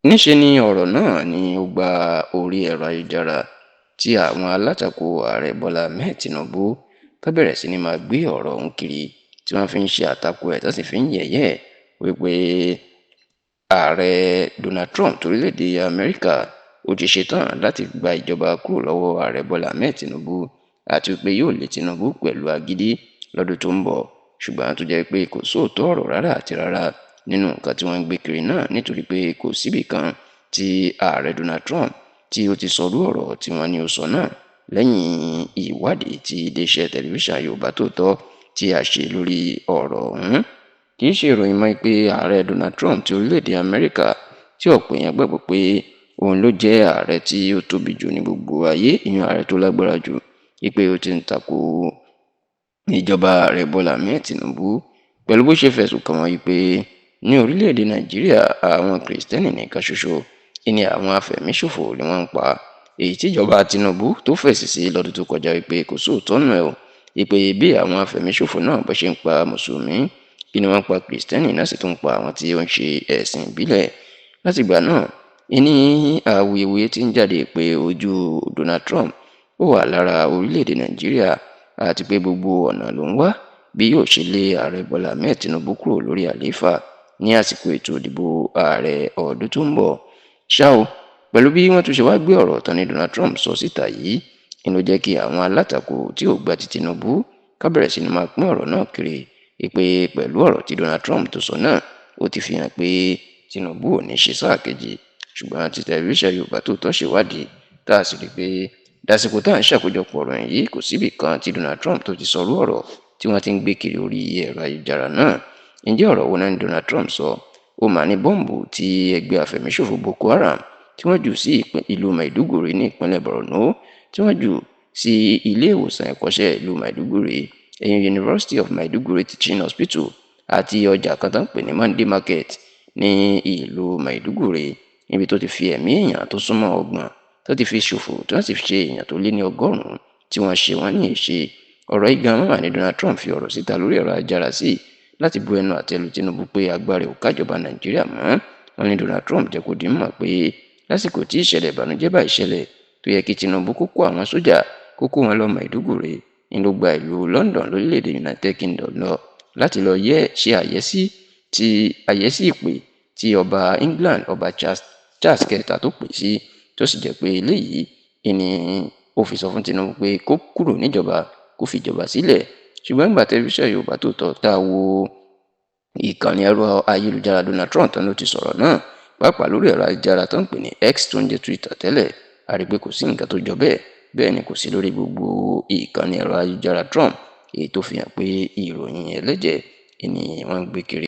Níṣe ni ọ̀rọ̀ náà ni ó gba orí ẹ̀rọ ayélujára tí àwọn alátakò ààrẹ Bọ́lá Ahmed Tinubu tó bẹ̀rẹ̀ sí ni máa gbé ọ̀rọ̀ ọ̀hún kiri tí wọ́n fi ń ṣe àtakò ẹ̀ tó sì fi ń yẹ̀yẹ́ ẹ̀ wípé ààrẹ Donald Trump torílẹ̀-èdè Amẹ́ríkà ó ti ṣetán láti gba ìjọba kúrò lọ́wọ́ ààrẹ Bọ́lá Ahmed Tinubu àti wípé yóò lé Tinubu pẹ̀lú agídí lọ́dún tó ń bọ̀, ṣùgbọ́n tó jẹ́ pé kò sóòótọ́ ọ̀rọ̀ rárá àti rárá nínú nǹkan tí wọ́n ń gbé kiri náà, nítorí pé kò síbì kan tí ààrẹ Donald Trump tí ó ti sọrú ọ̀rọ̀ tí wọ́n ní ó sọ náà lẹ́yìn ìwádìí tí iléeṣẹ́ tẹlifíṣàn Yorùbá Tòótọ́ tí a ṣe lórí ọ̀rọ̀ ọ̀hún. Kì í ṣe ìròyìn mọ́ pé ààrẹ Donald Trump ti orílẹ̀-èdè Amẹ́ríkà tí ọ̀pọ̀ èèyàn gbàgbọ́ pé òun ló jẹ́ ààrẹ tí ó tóbi jù ní gbogbo ayé, ìyẹn ààrẹ tó lágbára jù, wípé ó ti ń tako ìjọba ààrẹ Bọ́lá Ahmed Tinubu pẹ̀lú bó ṣe fẹ̀sùn kàn wọ́n wípé ní orílẹ̀-èdè Nàìjíríà àwọn Kìrìsìtẹ́nì nìkan ṣoṣo ni àwọn afẹ̀míṣòfò ni wọ́n ń pa, èyí tí ìjọba Tinubu tó fèsì sí lọ́dún tó kọjá wípé kò sóòótọ́ nù ẹ̀ o, wípé bí àwọn afẹ̀míṣòfò náà bó ṣe ń pa mùsùlùmí kí ni wọ́n pa Kìrìsìtẹ́nì náà sì tún pa àwọn tí ó ń ṣe ẹ̀sìn ìbílẹ̀. Látìgbà náà ní awuyewuye tí ń jáde pé ojú Donald Trump ó wà lára orílẹ̀-èdè Nàìjíríà àti pé gbogbo ọ̀nà ló ń wá bí yóò ṣe lé ààrẹ Bọ́lá Ahmed Tinubu kúrò lórí àlééfà ní àsìkò ètò ìdìbò ààrẹ ọdún tó ń bọ̀. Ṣá o, pẹ̀lú bí wọ́n tún ṣe wá gbé ọ̀rọ̀ tán ní Donald Trump sọ síta yìí, ló jẹ́ kí àwọn alátakò tí ò gba ti Tinubu ká bẹ̀rẹ̀ sí ni máa pín ọ̀rọ̀ náà kiri pé pẹ̀lú ọ̀rọ̀ tí Donald Trump tó sọ náà ó ti fi hàn pé Tinubu ò ní ṣe sáà kejì, ṣùgbọ́n tí tẹlifíṣàn Yorùbá Tòótọ́ ṣèwádìí tá a sì rí pé dásìkò tá à ń ṣàkójọpọ̀ ọ̀rọ̀ yìí kò síbì kan tí Donald Trump tó ti sọrú ọ̀rọ̀ tí wọ́n ti ń gbé kiri orí ẹ̀rọ ayélujára náà. Ǹjẹ́ ọ̀rọ̀ wo náà ni Donald Trump sọ? Ó mà ní bọ́ǹbù tí ẹgbẹ́ afẹ̀míṣòfò Boko Haram tí wọ́n jù sí ìlú Maiduguri ní ìpínlẹ̀ Borno, tí wọ́n jù sí ilé ìwòsàn ẹ̀kọ́ṣẹ́ ìlú Maiduguri, University of Maiduguri Teaching Hospital àti ọjà kan tó ń pè ní Monday Market ní ìlú Maiduguri, níbi tó ti fi ẹ̀mí èèyàn tó súnmọ́ 30 tó ti fi ṣòfò tí wọ́n sì fi ṣe èèyàn tó lé ní 100 tí wọ́n ṣe wọ́n ní èṣe. Ọ̀rọ̀ yìí gan mọ́mà ní Donald Trump fi ọ̀rọ̀ síta lórí ẹ̀rọ ayélujára sí láti bu ẹnu àtẹ́ lu Tinubu pé agbára ò kájọba Nàìjíríà mọ́. Wọ́n ní Donald Trump jẹ́ kó di mọ̀ pé lásìkò tí ìṣẹ̀lẹ̀ ìbànújẹ́ bá ìṣẹ̀lẹ̀ tó yẹ kí Tinubu kó kó àwọn sójà kó kó wọn lọ Maiduguri, ní ló gba ìlú London lórílẹ̀‐èdè United Kingdom lọ láti lọ ṣe àyẹ́sí ìpè tí ọba England ọba Charles kẹta tó pè sí, tó sì jẹ́ pé eléyìí ni ó fi sọ fún Tinubu pé kó kúrò níjọba kó fi ìjọba sílẹ̀. Ṣùgbọ́n nígbà tẹlifíṣàn Yorùbá Tòótọ́ tá a wo ìkànnì ẹ̀rọ ayélujára Donald Trump tán ló ti sọ̀rọ̀ náà, pàápàá lórí ẹ̀rọ ayélujára tó ń pè ní X tó ń jẹ́ Twitter tẹ́lẹ̀, a rí pé kò sí nǹkan tó jọ bẹ́ẹ̀ ni kò sí lórí gbogbo ìkànnì ẹ̀rọ ayélujára Trump, èyí tó fi hàn pé ìròyìn ẹlẹ́jẹ̀ ni wọ́n ń gbé kiri.